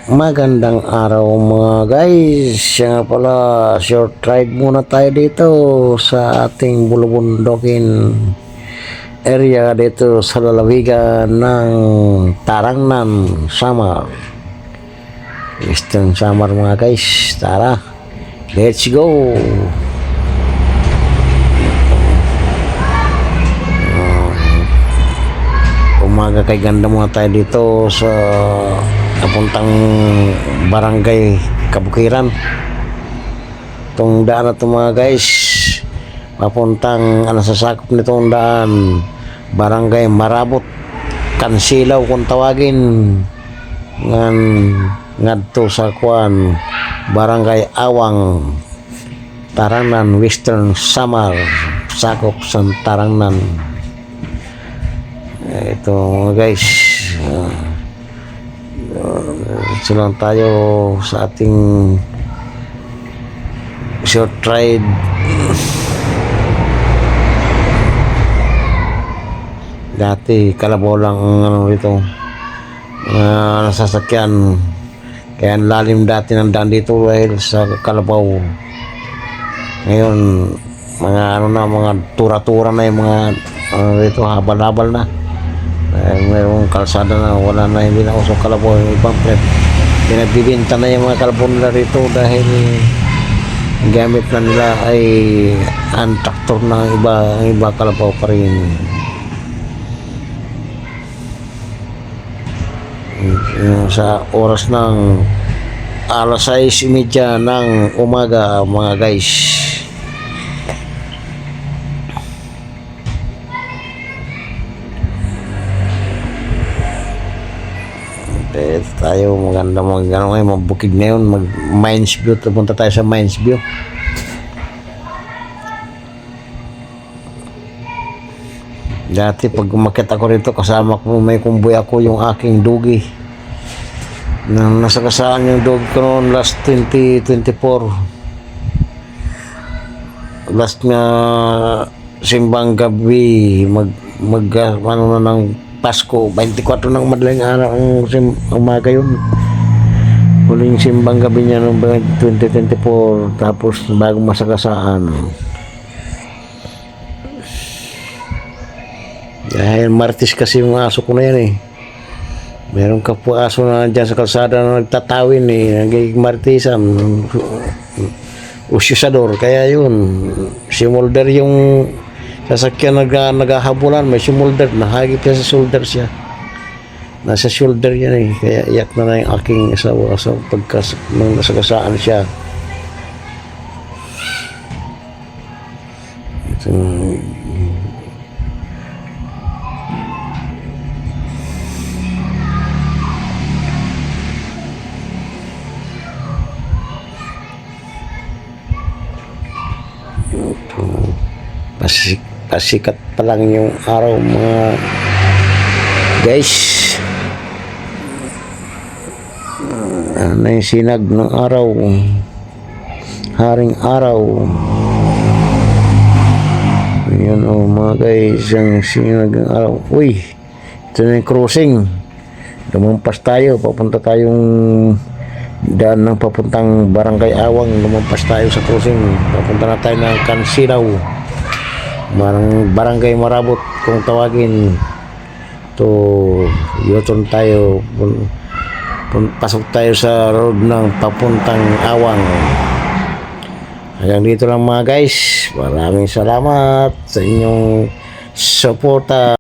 Magandang araw mga guys. Siya nga pala, short ride muna tayo dito sa ating bulubundokin area dito sa lalawigan ng Tarangnan, Samar. Eastern Samar mga guys. Tara, let's go. Umaga kay ganda muna tayo dito sa napuntang barangay Kabukiran. Itong daan na ito mga guys, papuntang sakop nitong daan, barangay Marabot, Kansilaw kung tawagin, ngadto sa kuan, barangay Awang, Tarangnan, Western Samar, sakop sa Tarangnan. Ito mga guys, lang tayo sa ating short ride. Dati kalabaw lang ang dito, nasasakyan, kaya ang lalim dati ng daan dito dahil sa kalabaw. Ngayon mga mga tura-tura na yung mga dito, habal-habal na. Mayroong kalsada na, wala na, hindi na usong kalabaw. Yung ibang pinagbibinta na yung mga kalabaw nila rito dahil gamit na nila ay ang traktor na iba kalabaw pa rin. Sa oras ng 6:30 ng umaga mga guys. Tayo maganda magbukid na yun, mag Mines View, punta tayo sa Mines View. Dati pag umakyat ako rito, kasama ko, may kumboy ako, yung aking dugi nang nasa kasaan yung dugi ko noon last 2024, last na simbang gabi, mag ano na ng Pasko, 24 ng madaling araw ang umaga yun. Huling simbang gabi niya noong 2024, tapos bagong masagasaan. Dahil Martis kasi yung aso ko na yan eh. Meron ka po aso na dyan sa kalsada na nagtatawin eh, nagiging Martisan, usyusador. Kaya yun, si Mulder yung sasakyan naghahabulan, may shoulder, nahagip siya sa shoulder siya. Nasa shoulder yan eh, kaya iyak na yung aking asawa pagkas nung nasagasaan siya. Pasikat pa lang yung araw mga guys. Ano yung sinag ng araw, haring araw. Ayan o mga guys, yung sinag ng araw. Uy, ito na yung crossing. Lumampas tayo, papunta tayong daan ng papuntang barangay Awang. Lumampas tayo sa crossing, papunta na tayo ng Kansilaw, barangay Marabot kung tawagin. To U-turn tayo, pasok tayo sa road ng papuntang Awang. Hanggang dito lang mga guys. Maraming salamat sa inyong suporta.